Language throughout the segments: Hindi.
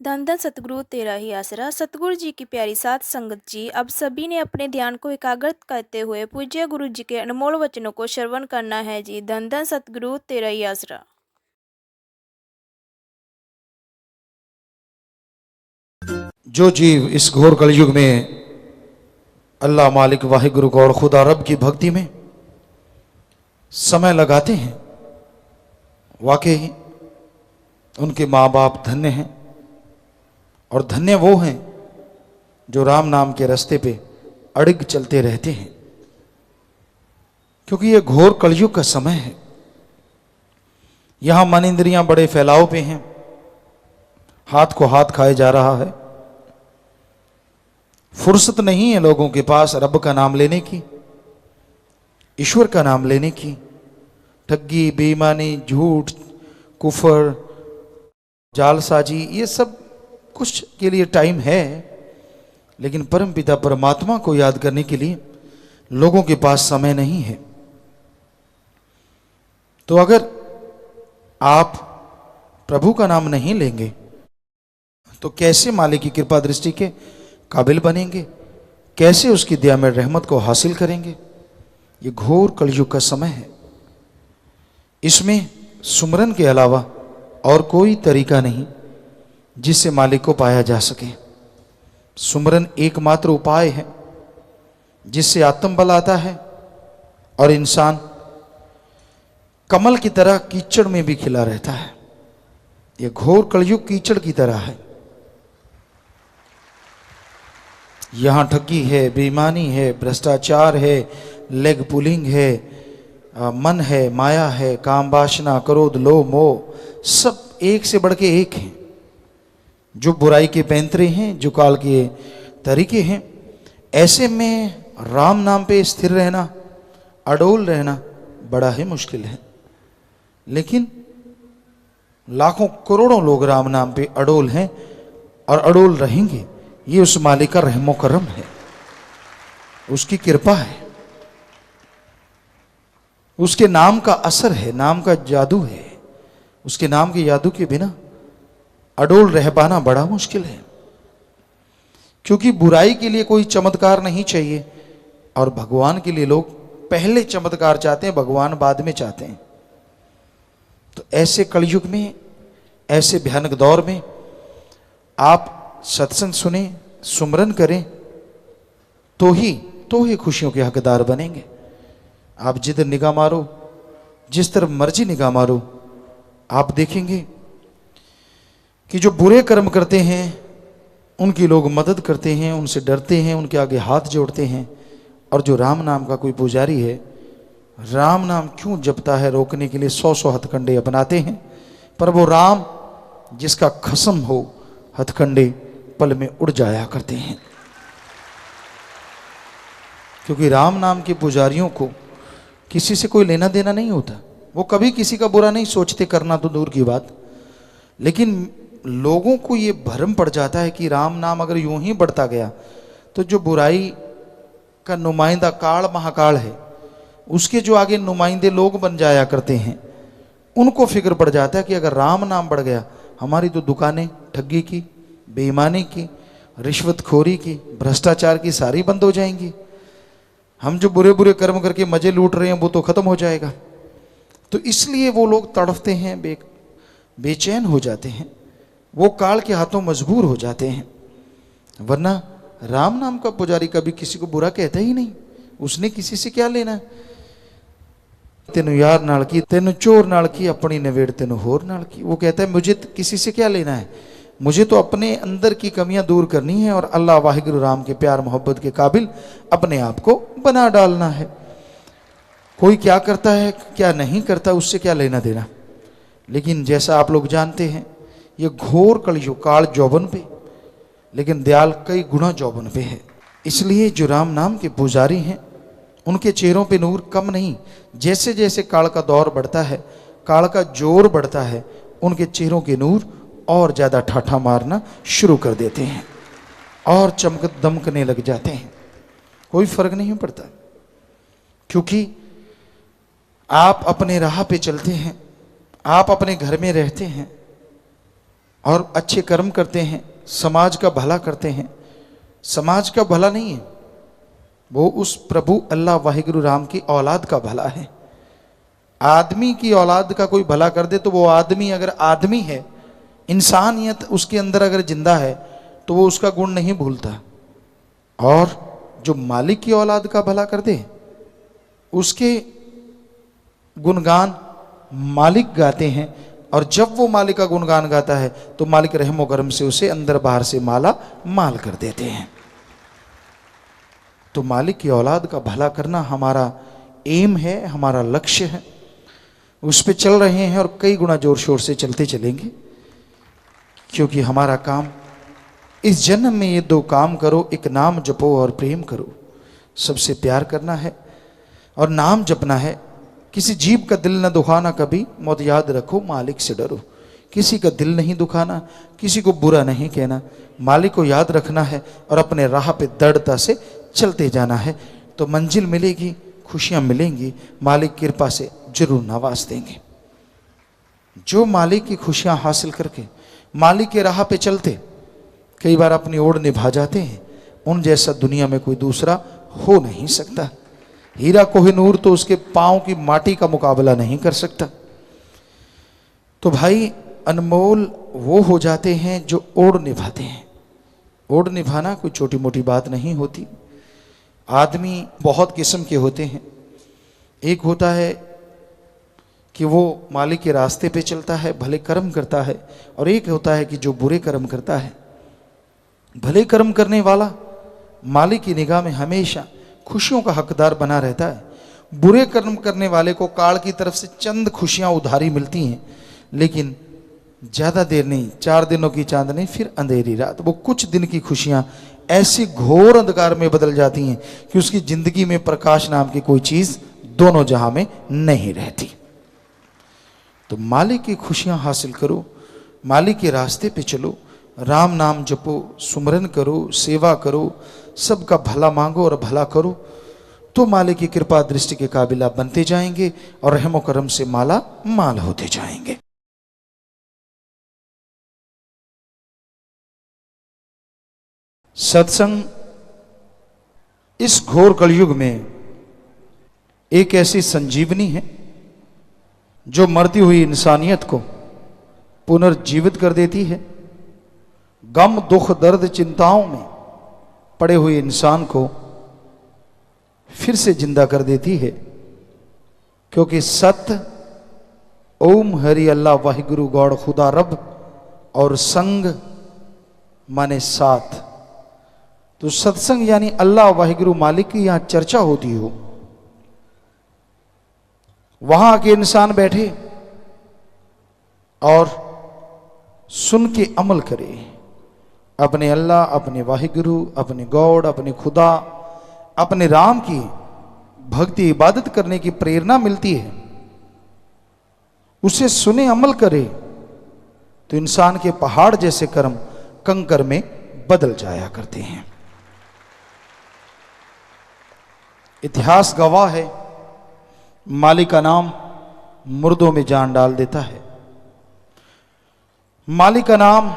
धन धन सतगुरु तेरा ही आसरा। सतगुरु जी की प्यारी साथ संगत जी, अब सभी ने अपने ध्यान को एकाग्रत करते हुए पूज्य गुरु जी के अनमोल वचनों को श्रवण करना है जी। धन धन सतगुरु तेरा ही आसरा। जो जीव इस घोर कलयुग में अल्लाह मालिक वाहिगुरु गौर खुदा रब की भक्ति में समय लगाते हैं, वाकई उनके माँ बाप धन्य हैं। और धन्य वो हैं जो राम नाम के रास्ते पे अड़िग चलते रहते हैं, क्योंकि ये घोर कलयुग का समय है। यहां मन इंद्रियां बड़े फैलाव पे हैं, हाथ को हाथ खाए जा रहा है। फुर्सत नहीं है लोगों के पास रब का नाम लेने की, ईश्वर का नाम लेने की। ठगी, बेईमानी, झूठ, कुफर, जालसाजी, ये सब कुछ के लिए टाइम है, लेकिन परम पिता परमात्मा को याद करने के लिए लोगों के पास समय नहीं है। तो अगर आप प्रभु का नाम नहीं लेंगे तो कैसे मालिक की कृपा दृष्टि के काबिल बनेंगे, कैसे उसकी दया में रहमत को हासिल करेंगे। ये घोर कलयुग का समय है। इसमें सुमरन के अलावा और कोई तरीका नहीं जिससे मालिक को पाया जा सके। सुमरन एकमात्र उपाय है जिससे आत्मबल आता है और इंसान कमल की तरह कीचड़ में भी खिला रहता है। यह घोर कलयुग कीचड़ की तरह है। यहां ठगी है, बेईमानी है, भ्रष्टाचार है, लेग पुलिंग है, मन है, माया है, काम वासना, क्रोध, लोभ, मोह, सब एक से बढ़ के एक हैं। जो बुराई के पैंतरे हैं, जो काल के तरीके हैं। ऐसे में राम नाम पे स्थिर रहना, अडोल रहना बड़ा ही मुश्किल है। लेकिन लाखों करोड़ों लोग राम नाम पे अडोल हैं और अडोल रहेंगे। ये उस मालिक का रहमो करम है, उसकी कृपा है, उसके नाम का असर है, नाम का जादू है। उसके नाम के जादू के बिना अडोल रह पाना बड़ा मुश्किल है, क्योंकि बुराई के लिए कोई चमत्कार नहीं चाहिए और भगवान के लिए लोग पहले चमत्कार चाहते हैं, भगवान बाद में चाहते हैं। तो ऐसे कलयुग में, ऐसे भयानक दौर में आप सत्संग सुने, सुमरन करें तो ही खुशियों के हकदार बनेंगे। आप जिधर निगाह मारो, जिस तरफ मर्जी निगाह मारो, आप देखेंगे कि जो बुरे कर्म करते हैं उनकी लोग मदद करते हैं, उनसे डरते हैं, उनके आगे हाथ जोड़ते हैं। और जो राम नाम का कोई पुजारी है, राम नाम क्यों जपता है, रोकने के लिए 100 हथकंडे अपनाते हैं। पर वो राम जिसका खसम हो, हथकंडे पल में उड़ जाया करते हैं। क्योंकि राम नाम के पुजारियों को किसी से कोई लेना देना नहीं होता। वो कभी किसी का बुरा नहीं सोचते, करना तो दूर की बात। लेकिन लोगों को ये भ्रम पड़ जाता है कि राम नाम अगर यूं ही बढ़ता गया तो जो बुराई का नुमाइंदा काल महाकाल है, उसके जो आगे नुमाइंदे लोग बन जाया करते हैं, उनको फिक्र पड़ जाता है कि अगर राम नाम बढ़ गया, हमारी तो दुकानें ठगी की, बेईमानी की, रिश्वतखोरी की, भ्रष्टाचार की सारी बंद हो जाएंगी। हम जो बुरे बुरे कर्म करके मजे लूट रहे हैं वो तो खत्म हो जाएगा। तो इसलिए वो लोग तड़फते हैं, बेचैन हो जाते हैं, वो काल के हाथों मजबूर हो जाते हैं। वरना राम नाम का पुजारी कभी किसी को बुरा कहता ही नहीं। उसने किसी से क्या लेना। तेनु यार नाल की, तेनु चोर नाल की, अपनी नवेड़ तेनु होर नाल की। वो कहता है मुझे किसी से क्या लेना है, मुझे तो अपने अंदर की कमियां दूर करनी है और अल्लाह वाहिगुरु राम के प्यार मोहब्बत के काबिल अपने आप को बना डालना है। कोई क्या करता है क्या नहीं करता, उससे क्या लेना देना। लेकिन जैसा आप लोग जानते हैं, ये घोर कलयुग काल जौबन पे, लेकिन दयाल कई गुना जौबन पे है। इसलिए जो राम नाम के पुजारी हैं उनके चेहरों पे नूर कम नहीं। जैसे जैसे काल का दौर बढ़ता है, काल का जोर बढ़ता है, उनके चेहरों के नूर और ज्यादा ठाठा मारना शुरू कर देते हैं और चमक दमकने लग जाते हैं। कोई फर्क नहीं पड़ता, क्योंकि आप अपने राह पे चलते हैं, आप अपने घर में रहते हैं और अच्छे कर्म करते हैं, समाज का भला करते हैं। समाज का भला नहीं है, वो उस प्रभु अल्लाह वाहिगुरु राम की औलाद का भला है। आदमी की औलाद का कोई भला कर दे तो वो आदमी अगर आदमी है, इंसानियत उसके अंदर अगर जिंदा है, तो वो उसका गुण नहीं भूलता। और जो मालिक की औलाद का भला कर दे, उसके गुणगान मालिक गाते हैं। और जब वो मालिक का गुणगान गाता है तो मालिक रहमो करम से उसे अंदर बाहर से माला माल कर देते हैं। तो मालिक की औलाद का भला करना हमारा एम है, हमारा लक्ष्य है। उस पे चल रहे हैं और कई गुना जोर शोर से चलते चलेंगे, क्योंकि हमारा काम इस जन्म में ये दो काम करो, एक नाम जपो और प्रेम करो। सबसे प्यार करना है और नाम जपना है। किसी जीव का दिल न दुखाना कभी, मौत याद रखो मालिक से डरो। किसी का दिल नहीं दुखाना, किसी को बुरा नहीं कहना, मालिक को याद रखना है और अपने राह पे दृढ़ता से चलते जाना है। तो मंजिल मिलेगी, खुशियां मिलेंगी, मालिक कृपा से जरूर नवाज देंगे। जो मालिक की खुशियां हासिल करके मालिक के राह पे चलते कई बार अपनी ओर निभा जाते हैं, उन जैसा दुनिया में कोई दूसरा हो नहीं सकता। हीरा कोहिनूर तो उसके पांव की माटी का मुकाबला नहीं कर सकता। तो भाई अनमोल वो हो जाते हैं जो ओर निभाते हैं। ओर निभाना कोई छोटी मोटी बात नहीं होती। आदमी बहुत किस्म के होते हैं। एक होता है कि वो मालिक के रास्ते पे चलता है, भले कर्म करता है, और एक होता है कि जो बुरे कर्म करता है। भले कर्म करने वाला मालिक की निगाह में हमेशा खुशियों का हकदार बना रहता है। बुरे कर्म करने वाले को काल की तरफ से चंद खुशियां उधारी मिलती हैं, लेकिन ज़्यादा देर नहीं, 4 दिनों की चांदनी फिर अंधेरी रात। वो कुछ दिन की खुशियां ऐसी घोर अंधकार में बदल जाती हैं कि उसकी जिंदगी में प्रकाश नाम की कोई चीज़ दोनों जहां में नहीं रहती। तो मालिक की खुशियां हासिल करो, मालिक के रास्ते पे चलो, राम नाम जपो, सुमरन करो, सेवा करो, सबका भला मांगो और भला करो, तो मालिक की कृपा दृष्टि के काबिल आप बनते जाएंगे और रहमो करम से माला माल होते जाएंगे। सत्संग इस घोर कलयुग में एक ऐसी संजीवनी है जो मरती हुई इंसानियत को पुनर्जीवित कर देती है। गम दुख दर्द चिंताओं में पड़े हुए इंसान को फिर से जिंदा कर देती है, क्योंकि सत्य ओम हरि अल्लाह वाहिगुरु गौड़ खुदा रब और संग माने साथ। तो सत्संग यानी अल्लाह वाहिगुरु मालिक की यहां चर्चा होती हो, वहां आके इंसान बैठे और सुन के अमल करे। अपने अल्लाह, अपने वाहिगुरु, अपने गॉड, अपने खुदा, अपने राम की भक्ति इबादत करने की प्रेरणा मिलती है। उसे सुने अमल करे तो इंसान के पहाड़ जैसे कर्म कंकर में बदल जाया करते हैं। इतिहास गवाह है, मालिक का नाम मुर्दों में जान डाल देता है। मालिक का नाम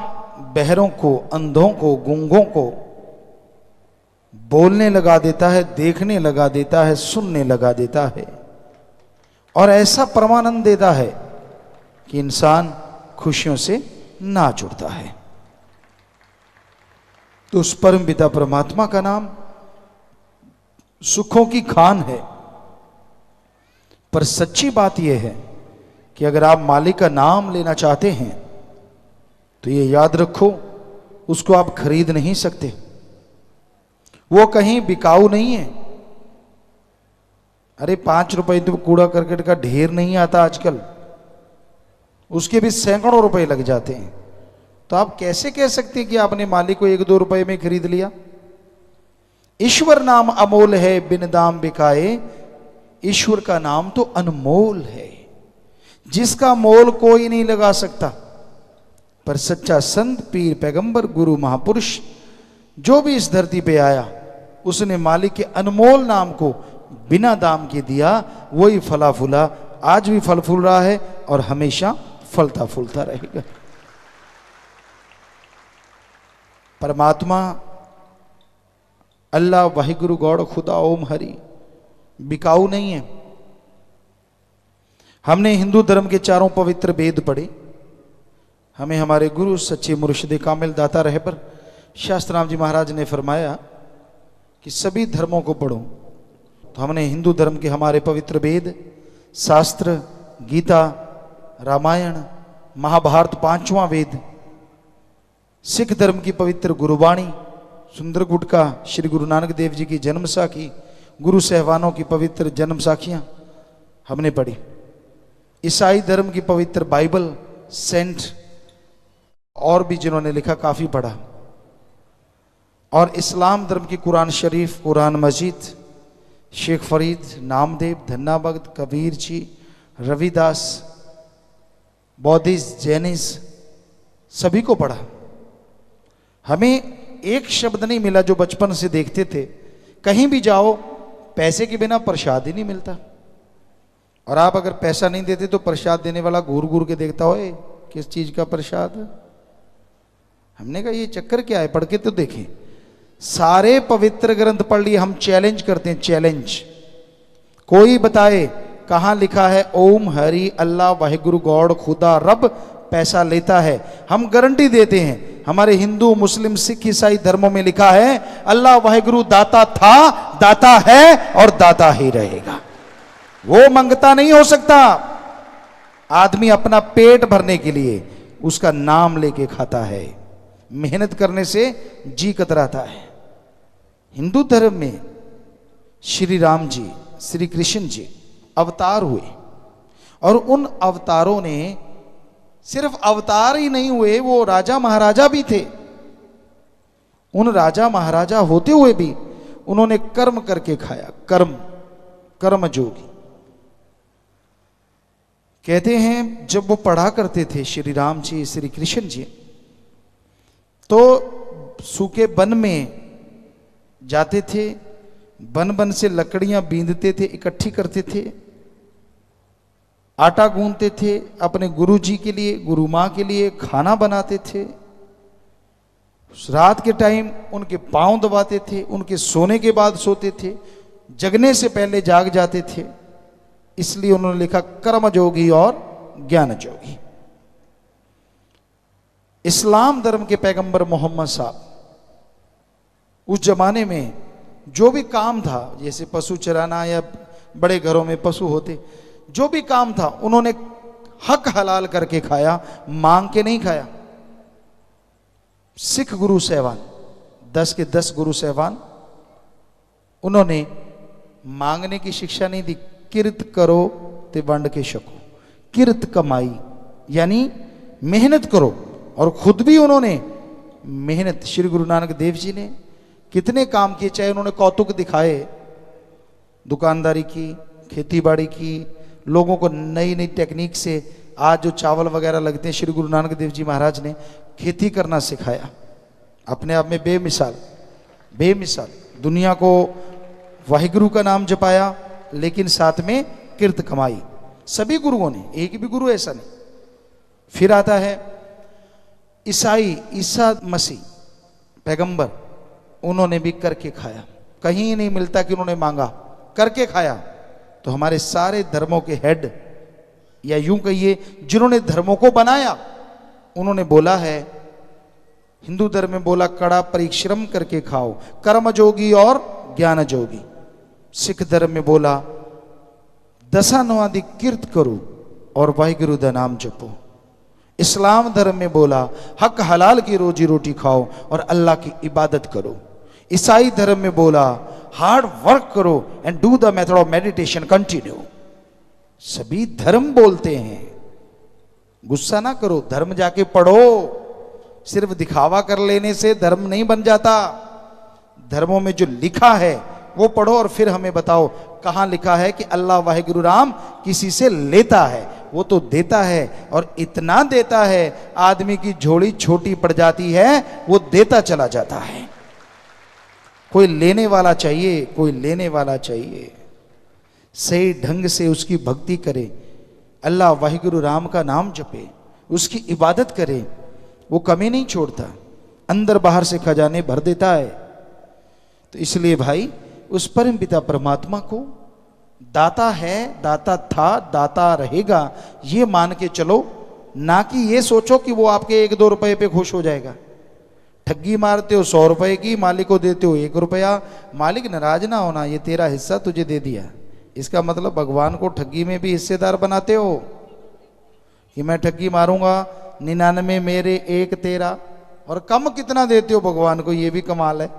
बहरों को, अंधों को, गूंगों को बोलने लगा देता है, देखने लगा देता है, सुनने लगा देता है, और ऐसा परमानंद देता है कि इंसान खुशियों से नाच उठता है। तो उस परम पिता परमात्मा का नाम सुखों की खान है। पर सच्ची बात यह है कि अगर आप मालिक का नाम लेना चाहते हैं तो ये याद रखो, उसको आप खरीद नहीं सकते। वो कहीं बिकाऊ नहीं है। अरे 5 रुपए तो कूड़ा करकट का ढेर नहीं आता आजकल, उसके भी सैकड़ों रुपए लग जाते हैं। तो आप कैसे कह सकते हैं कि आपने मालिक को 1-2 रुपए में खरीद लिया? ईश्वर नाम अमोल है, बिन दाम बिकाए। ईश्वर का नाम तो अनमोल है, जिसका मोल कोई नहीं लगा सकता। पर सच्चा संत, पीर, पैगंबर, गुरु, महापुरुष जो भी इस धरती पे आया, उसने मालिक के अनमोल नाम को बिना दाम के दिया। वही फला फूला आज भी फल फूल रहा है और हमेशा फलता फूलता रहेगा। परमात्मा अल्लाह वाहिगुरु गौड़ खुदा ओम हरि बिकाऊ नहीं है। हमने हिंदू धर्म के चारों पवित्र वेद पढ़े, हमें हमारे गुरु सच्चे मुर्शिद कामिल दाता रहबर शास्त्राम जी महाराज ने फरमाया कि सभी धर्मों को पढ़ो। तो हमने हिंदू धर्म के हमारे पवित्र वेद, शास्त्र, गीता, रामायण, महाभारत, पांचवा वेद, सिख धर्म की पवित्र गुरुवाणी, सुंदर गुटका, श्री गुरु नानक देव जी की जन्म साखी, गुरु सहवानों की पवित्र जन्म साखियां हमने पढ़ी। ईसाई धर्म की पवित्र बाइबल, सेंट और भी जिन्होंने लिखा काफी पढ़ा। और इस्लाम धर्म की कुरान शरीफ, कुरान मजीद, शेख फरीद, नामदेव, धन्ना भगत, कबीर जी, रविदास, बौद्धिस्ट, जैनिस्ट, सभी को पढ़ा। हमें एक शब्द नहीं मिला जो बचपन से देखते थे, कहीं भी जाओ पैसे के बिना प्रसाद ही नहीं मिलता। और आप अगर पैसा नहीं देते तो प्रसाद देने वाला घूर घूर के देखता हो, किस चीज का प्रसाद। हमने कहा ये चक्कर क्या है, पढ़ के तो देखें। सारे पवित्र ग्रंथ पढ़ लिए, हम चैलेंज करते हैं, चैलेंज। कोई बताए कहां लिखा है ओम हरि अल्लाह वाहिगुरु गॉड खुदा रब पैसा लेता है। हम गारंटी देते हैं, हमारे हिंदू, मुस्लिम, सिख, ईसाई धर्मों में लिखा है अल्लाह वाहिगुरु दाता था, दाता है और दाता ही रहेगा। वो मंगता नहीं हो सकता। आदमी अपना पेट भरने के लिए उसका नाम लेके खाता है, मेहनत करने से जी कतराता है। हिंदू धर्म में श्री राम जी, श्री कृष्ण जी अवतार हुए, और उन अवतारों ने सिर्फ अवतार ही नहीं हुए, वो राजा महाराजा भी थे। उन राजा महाराजा होते हुए भी उन्होंने कर्म करके खाया। कर्म, कर्मयोगी। कहते हैं जब वो पढ़ा करते थे श्री राम जी, श्री कृष्ण जी, तो सूखे वन में जाते थे, बन बन से लकड़ियां बींधते थे, इकट्ठी करते थे, आटा गूंथते थे, अपने गुरु जी के लिए, गुरु माँ के लिए खाना बनाते थे। रात के टाइम उनके पांव दबाते थे, उनके सोने के बाद सोते थे, जगने से पहले जाग जाते थे। इसलिए उन्होंने लिखा कर्म जोगी और ज्ञान जोगी। इस्लाम धर्म के पैगंबर मोहम्मद साहब उस जमाने में जो भी काम था, जैसे पशु चराना या बड़े घरों में पशु होते, जो भी काम था उन्होंने हक हलाल करके खाया, मांग के नहीं खाया। सिख गुरु सहवान, 10 के 10 गुरु सहवान, उन्होंने मांगने की शिक्षा नहीं दी। किरत करो ते वंड के शको, किरत कमाई यानी मेहनत करो। और खुद भी उन्होंने मेहनत, श्री गुरु नानक देव जी ने कितने काम किए, चाहे उन्होंने कौतुक दिखाए, दुकानदारी की, खेती बाड़ी की, लोगों को नई नई टेक्निक से आज जो चावल वगैरह लगते हैं, श्री गुरु नानक देव जी महाराज ने खेती करना सिखाया। अपने आप में बेमिसाल, बेमिसाल। दुनिया को वाहिगुरु का नाम जपाया, लेकिन साथ में किरत कमाई। सभी गुरुओं ने, एक भी गुरु ऐसा नहीं। फिर आता है ईसाई, ईसा मसीह पैगंबर, उन्होंने भी करके खाया। कहीं नहीं मिलता कि उन्होंने मांगा, करके खाया। तो हमारे सारे धर्मों के हेड, या यूं कहिए जिन्होंने धर्मों को बनाया, उन्होंने बोला है, हिंदू धर्म में बोला कड़ा परिश्रम करके खाओ, कर्म जोगी और ज्ञान जोगी। सिख धर्म में बोला दशानुवादी किरत करो और वाहिगुरु दा नाम जपो। इस्लाम धर्म में बोला हक हलाल की रोजी रोटी खाओ और अल्लाह की इबादत करो। ईसाई धर्म में बोला हार्ड वर्क करो and do the method of meditation continue. सभी धर्म बोलते हैं, गुस्सा ना करो, धर्म जाके पढ़ो। सिर्फ दिखावा कर लेने से धर्म नहीं बन जाता। धर्मों में जो लिखा है वो पढ़ो और फिर हमें बताओ कहां लिखा है कि अल्लाह वाहिगुरु राम किसी से लेता है। वो तो देता है, और इतना देता है आदमी की झोली छोटी पड़ जाती है, वो देता चला जाता है। कोई लेने वाला चाहिए, कोई लेने वाला चाहिए। सही ढंग से उसकी भक्ति करे, अल्लाह वाहिगुरु राम का नाम जपे, उसकी इबादत करे, वो कमी नहीं छोड़ता। अंदर बाहर से खजाने भर देता है। तो इसलिए भाई उस परम पिता परमात्मा को दाता है, दाता था, दाता रहेगा, ये मान के चलो, ना कि ये सोचो कि वो आपके 1-2 रुपए पे खुश हो जाएगा। ठगी मारते हो 100 रुपए की, मालिक को देते हो 1 रुपया, मालिक नाराज ना होना, ये तेरा हिस्सा तुझे दे दिया। इसका मतलब भगवान को ठगी में भी हिस्सेदार बनाते हो कि मैं ठगी मारूंगा, 99 मेरे 1 तेरा, और कम कितना देते हो भगवान को, ये भी कमाल है।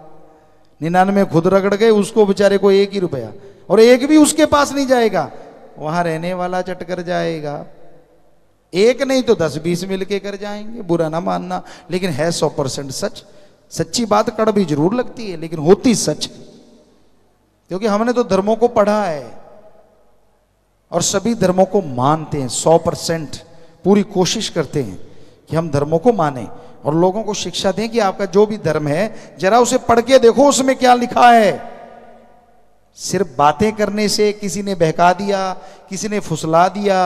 99 खुद रगड़ गए, उसको बेचारे को 1 ही रुपया, और 1 भी उसके पास नहीं जाएगा, वहां रहने वाला चट कर जाएगा। 1 नहीं तो 10-20 मिलके कर जाएंगे, बुरा ना मानना, लेकिन है 100% सच। सच्ची बात कड़वी जरूर लगती है लेकिन होती सच, क्योंकि हमने तो धर्मों को पढ़ा है और सभी धर्मों को मानते हैं। 100% पूरी कोशिश करते हैं कि हम धर्मों को माने और लोगों को शिक्षा दें कि आपका जो भी धर्म है जरा उसे पढ़ के देखो उसमें क्या लिखा है। सिर्फ बातें करने से किसी ने बहका दिया, किसी ने फुसला दिया,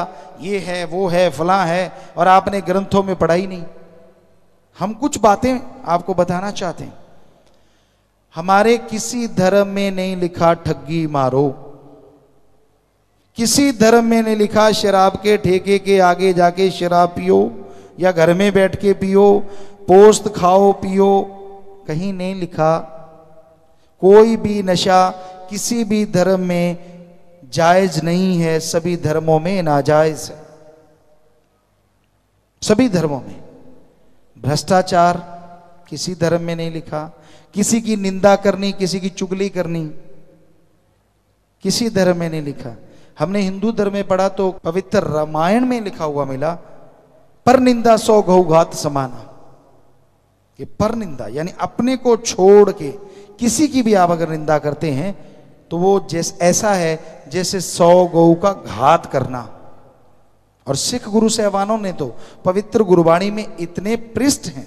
ये है वो है फलां है, और आपने ग्रंथों में पढ़ा ही नहीं। हम कुछ बातें आपको बताना चाहते हैं। हमारे किसी धर्म में नहीं लिखा ठगी मारो, किसी धर्म में नहीं लिखा शराब के ठेके के आगे जाके शराब पियो या घर में बैठ के पियो, पोस्त खाओ पियो, कहीं नहीं लिखा। कोई भी नशा किसी भी धर्म में जायज नहीं है, सभी धर्मों में नाजायज है। सभी धर्मों में भ्रष्टाचार किसी धर्म में नहीं लिखा, किसी की निंदा करनी, किसी की चुगली करनी किसी धर्म में नहीं लिखा। हमने हिंदू धर्म में पढ़ा तो पवित्र रामायण में लिखा हुआ मिला, पर निंदा 100 गौघात समाना। ये पर निंदा यानी अपने को छोड़ के किसी की भी आप अगर निंदा करते हैं तो वो ऐसा है जैसे 100 गौ का घात करना। और सिख गुरु साहबानों ने तो पवित्र गुरबाणी में इतने पृष्ठ हैं,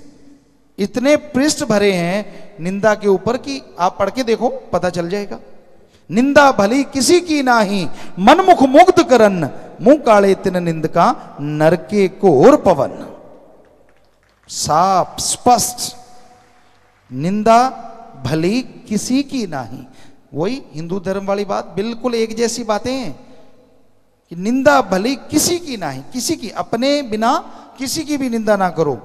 इतने पृष्ठ भरे हैं निंदा के ऊपर कि आप पढ़ के देखो पता चल जाएगा। निंदा भली किसी की नाही, मनमुख मुग्ध करन, मुंह काले तिन निंदका, नरके घोर पवन। साफ स्पष्ट, निंदा भली किसी की नाही। वही हिंदू धर्म वाली बात, बिल्कुल एक जैसी बातें हैं कि निंदा भली किसी की नहीं, किसी की अपने बिना किसी की भी निंदा ना करो।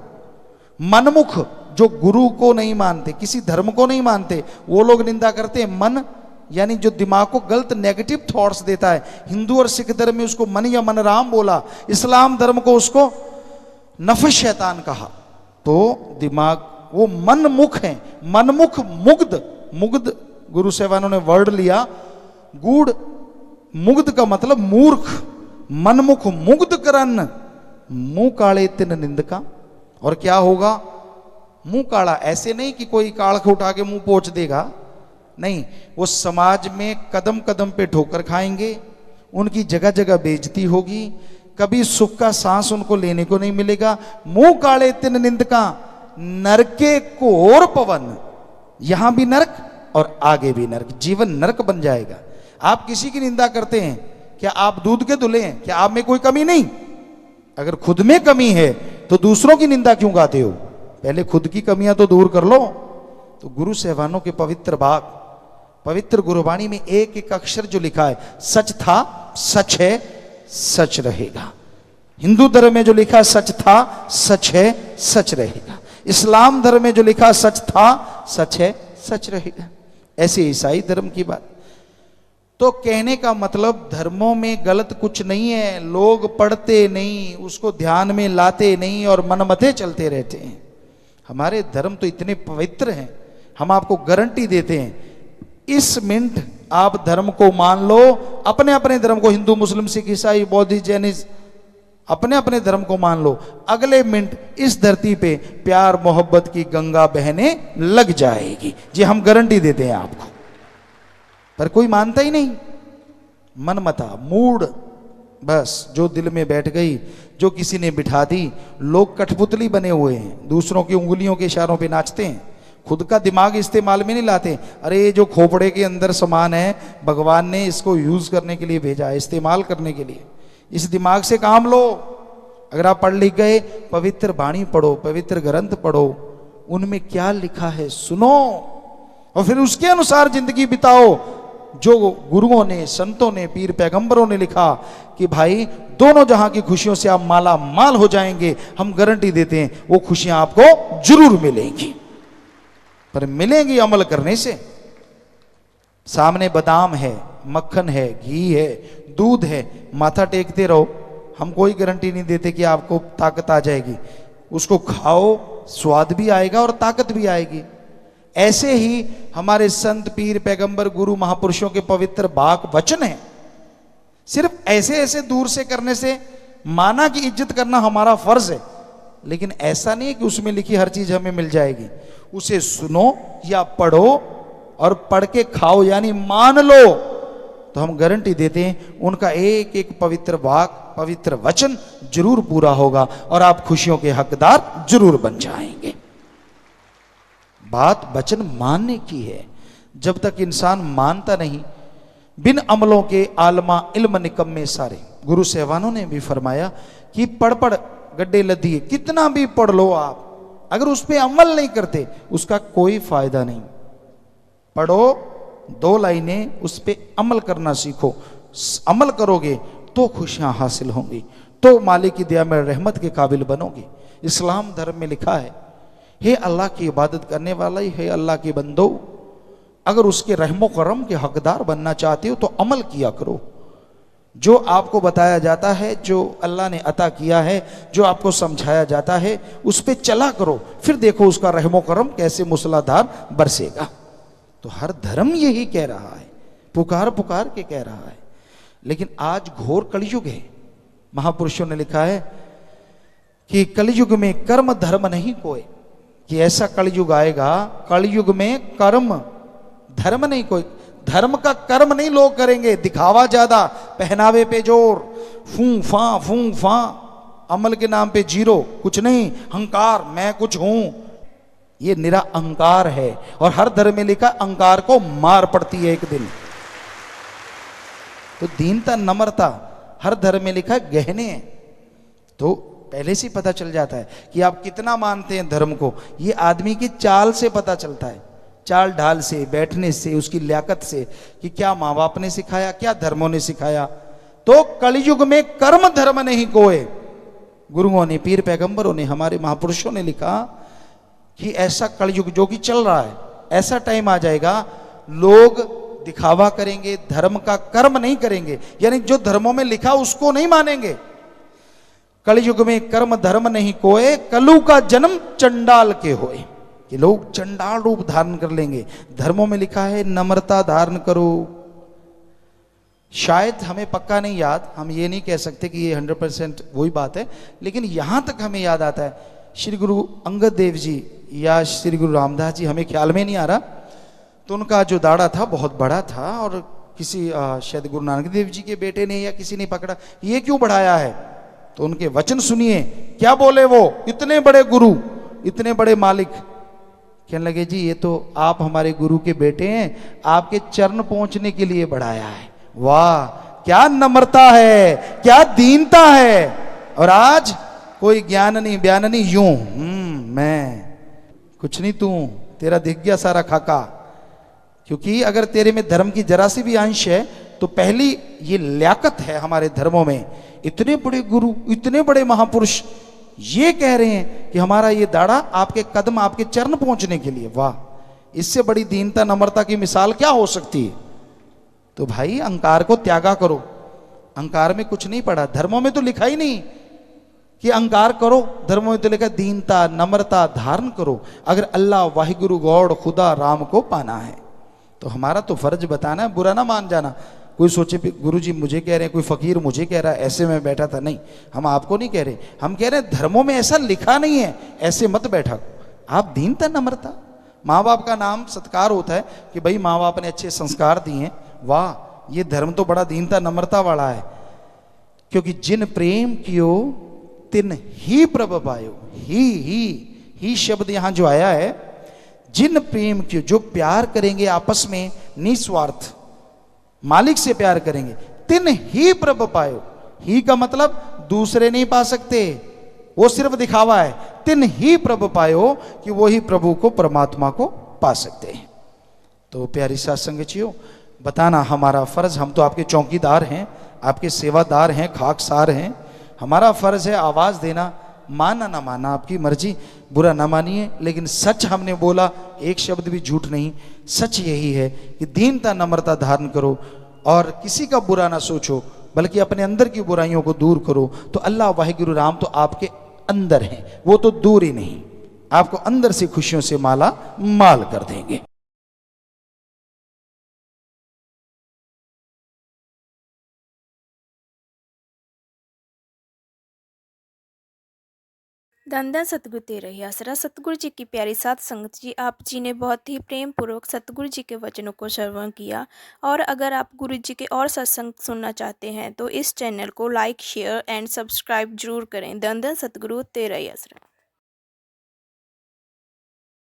मनमुख जो गुरु को नहीं मानते, किसी धर्म को नहीं मानते, वो लोग निंदा करते हैं। मन यानी जो दिमाग को गलत नेगेटिव थॉट्स देता है। हिंदू और सिख धर्म में उसको मन या मन राम बोला, इस्लाम धर्म को उसको नफ शैतान कहा। तो दिमाग वो मनमुख है, मनमुख मुग्ध। मुग्ध गुरु साहबानों ने वर्ड लिया, गूढ़ मुग्ध का मतलब मूर्ख। मनमुख मुग्ध करन, मुंह काले तिन निंदका। और क्या होगा? मुंह काला ऐसे नहीं कि कोई कालख उठा के मुंह पोंछ देगा, नहीं, वो समाज में कदम कदम पे ठोकर खाएंगे, उनकी जगह जगह बेइज्जती होगी, कभी सुख का सांस उनको लेने को नहीं मिलेगा। मुंह काले तिन निंदका, नरके घोर पवन। यहां भी नरक और आगे भी नरक, जीवन नरक बन जाएगा। आप किसी की निंदा करते हैं, क्या आप दूध के धुले हैं? क्या आप में कोई कमी नहीं? अगर खुद में कमी है तो दूसरों की निंदा क्यों गाते हो? पहले खुद की कमियां तो दूर कर लो। तो गुरु साहबानों के पवित्र बात, पवित्र गुरबाणी में एक एक अक्षर जो लिखा है, सच था, सच है, सच रहेगा। हिंदू धर्म में जो लिखा सच था, सच है, सच रहेगा। इस्लाम धर्म में जो लिखा सच था, सच है, सच रहेगा। ऐसे ईसाई धर्म की बात। तो कहने का मतलब धर्मों में गलत कुछ नहीं है, लोग पढ़ते नहीं, उसको ध्यान में लाते नहीं और मनमते चलते रहते हैं। हमारे धर्म तो इतने पवित्र हैं, हम आपको गारंटी देते हैं, इस मिनट आप धर्म को मान लो, अपने अपने धर्म को, हिंदू मुस्लिम सिख ईसाई बौद्ध जैनिज, अपने अपने धर्म को मान लो, अगले मिनट इस धरती पे प्यार मोहब्बत की गंगा बहने लग जाएगी। जी हम गारंटी देते हैं आपको। पर कोई मानता ही नहीं, मनमता मूड, बस जो दिल में बैठ गई, जो किसी ने बिठा दी। लोग कठपुतली बने हुए हैं, दूसरों की उंगलियों के इशारों पे नाचते हैं, खुद का दिमाग इस्तेमाल में नहीं लाते। अरे ये जो खोपड़े के अंदर सामान है, भगवान ने इसको यूज करने के लिए भेजा है, इस्तेमाल करने के लिए। इस दिमाग से काम लो। अगर आप पढ़ लिख गए, पवित्र वाणी पढ़ो, पवित्र ग्रंथ पढ़ो, उनमें क्या लिखा है सुनो और फिर उसके अनुसार जिंदगी बिताओ। जो गुरुओं ने, संतों ने, पीर पैगंबरों ने लिखा कि भाई दोनों जहां की खुशियों से आप माला माल हो जाएंगे, हम गारंटी देते हैं वो खुशियां आपको जरूर मिलेंगी, पर मिलेंगी अमल करने से। सामने बादाम है, मक्खन है, घी है, दूध है, माथा टेकते रहो, हम कोई गारंटी नहीं देते कि आपको ताकत आ जाएगी। उसको खाओ, स्वाद भी आएगा और ताकत भी आएगी। ऐसे ही हमारे संत, पीर, पैगंबर, गुरु, महापुरुषों के पवित्र वाक वचन है। सिर्फ ऐसे ऐसे दूर से करने से माना की इज्जत करना हमारा फर्ज है, लेकिन ऐसा नहीं है कि उसमें लिखी हर चीज हमें मिल जाएगी। उसे सुनो या पढ़ो और पढ़ के खाओ, यानी मान लो, तो हम गारंटी देते हैं उनका एक एक पवित्र वाक, पवित्र वचन जरूर पूरा होगा और आप खुशियों के हकदार जरूर बन जाएंगे। बात वचन मानने की है। जब तक इंसान मानता नहीं, बिन अमलों के आलमा इल्म निकम्मे सारे। गुरु साहबानों ने भी फरमाया कि पढ़ पढ़ गड्ढे लदिए, कितना भी पढ़ लो आप, अगर उस पर अमल नहीं करते उसका कोई फायदा नहीं। पढ़ो 2 लाइनें, उस पर अमल करना सीखो। अमल करोगे तो खुशियां हासिल होंगी, तो मालिक की दया में रहमत के काबिल बनोगे। इस्लाम धर्म में लिखा है, हे अल्लाह की इबादत करने वाला ही, हे अल्लाह के बंदो, अगर उसके रहमो करम के हकदार बनना चाहते हो तो अमल किया करो। जो आपको बताया जाता है, जो अल्लाह ने अता किया है, जो आपको समझाया जाता है, उस पर चला करो, फिर देखो उसका रहमो करम कैसे मूसलाधार बरसेगा। तो हर धर्म यही कह रहा है, पुकार पुकार के कह रहा है। लेकिन आज घोर कलयुग है। महापुरुषों ने लिखा है कि कलयुग में कर्म धर्म नहीं कोई, कि ऐसा कलयुग आएगा, कलयुग में कर्म धर्म नहीं कोई। धर्म का कर्म नहीं लोग करेंगे, दिखावा ज्यादा, पहनावे पे जोर, फूं फा, अमल के नाम पे जीरो, कुछ नहीं, अहंकार, मैं कुछ हूं, ये निरा अहंकार है। और हर धर्म में लिखा अहंकार को मार पड़ती है एक दिन। तो दीनता, नम्रता हर धर्म में लिखा गहने हैं। तो पहले से पता चल जाता है कि आप कितना मानते हैं धर्म को। ये आदमी की चाल से पता चलता है, चाल ढाल से, बैठने से, उसकी लियाकत से, कि क्या माँ बाप ने सिखाया, क्या धर्मों ने सिखाया। तो कलयुग में कर्म धर्म नहीं कोई। गुरुओं ने, पीर पैगंबरों ने, हमारे महापुरुषों ने लिखा कि ऐसा कलयुग जो कि चल रहा है, ऐसा टाइम आ जाएगा लोग दिखावा करेंगे, धर्म का कर्म नहीं करेंगे, यानी जो धर्मों में लिखा उसको नहीं मानेंगे। कलयुग में कर्म धर्म नहीं कोए, कलु का जन्म चंडाल के होए, कि लोग चंडाल रूप धारण कर लेंगे। धर्मों में लिखा है नम्रता धारण करो। शायद हमें पक्का नहीं याद, हम ये नहीं कह सकते कि ये 100% वही बात है, लेकिन यहां तक हमें याद आता है श्री गुरु अंगद देव जी या श्री गुरु रामदास जी, हमें ख्याल में नहीं आ रहा, तो उनका जो दाढ़ा था बहुत बड़ा था, और किसी शायद गुरु नानक देव जी के बेटे ने या किसी ने पकड़ा, ये क्यों बढ़ाया है। तो उनके वचन सुनिए, क्या बोले वो, इतने बड़े गुरु, इतने बड़े मालिक, कहने लगे जी ये तो आप हमारे गुरु के बेटे हैं, आपके चरण पहुंचने के लिए बढ़ाया है। वाह, क्या नम्रता है, क्या दीनता है। और आज कोई ज्ञान नहीं, बयान नहीं, यूं मैं कुछ नहीं, तू तेरा दिख गया सारा खाका। क्योंकि अगर तेरे में धर्म की जरा सी भी अंश है तो पहली ये लियाकत है हमारे धर्मों में। इतने बड़े गुरु, इतने बड़े महापुरुष ये कह रहे हैं कि हमारा ये दाढ़ा आपके कदम, आपके चरण पहुंचने के लिए। वाह, इससे बड़ी दीनता, नम्रता की मिसाल क्या हो सकती है। तो भाई अहंकार को त्यागा करो। अहंकार में कुछ नहीं पड़ा, धर्मों में तो लिखा ही नहीं कि अहंकार करो, धर्मों में तो लिखा दीनता, नम्रता धारण करो। अगर अल्लाह, वाहिगुरु, गॉड, खुदा, राम को पाना है तो हमारा तो फर्ज बताना है, बुरा ना मान जाना। कोई सोचे गुरु जी मुझे कह रहे हैं, कोई फकीर मुझे कह रहा है, ऐसे में बैठा था। नहीं, हम आपको नहीं कह रहे, हम कह रहे हैं धर्मों में ऐसा लिखा नहीं है, ऐसे मत बैठा। आप दीनता, नम्रता, माँ बाप का नाम सत्कार होता है कि भाई माँ बाप ने अच्छे संस्कार दिए हैं। वाह, ये धर्म तो बड़ा दीनता नम्रता वाला है। क्योंकि जिन प्रेम कियो तिन ही प्रभ पायो। ही शब्द यहां जो आया है, जिन प्रेम कियो, जो प्यार करेंगे आपस में निस्वार्थ, मालिक से प्यार करेंगे, तिन ही प्रभ पायो। ही का मतलब दूसरे नहीं पा सकते, वो सिर्फ दिखावा है। तिन ही प्रभु पायो कि वो ही प्रभु को, परमात्मा को पा सकते हैं। तो प्यारी साथ संगतियों, बताना हमारा फर्ज, हम तो आपके चौकीदार हैं, आपके सेवादार हैं, खाकसार हैं। हमारा फर्ज है आवाज देना, माना ना माना आपकी मर्जी, बुरा ना मानिए, लेकिन सच हमने बोला, एक शब्द भी झूठ नहीं। सच यही है कि दीनता नम्रता धारण करो और किसी का बुरा ना सोचो, बल्कि अपने अंदर की बुराइयों को दूर करो। तो अल्लाह वाहिगुरु राम तो आपके अंदर हैं, वो तो दूर ही नहीं, आपको अंदर से खुशियों से माला माल कर देंगे। धन धन सतगुरु तेरा ही आसरा। सतगुरु जी की प्यारी सात संगत जी, आप जी ने बहुत ही प्रेम पूर्वक सतगुरु जी के वचनों को श्रवण किया। और अगर आप गुरु जी के और सत्संग सुनना चाहते हैं तो इस चैनल को लाइक शेयर एंड सब्सक्राइब जरूर करें। धन धन सतगुरु तेरा ही आसरा।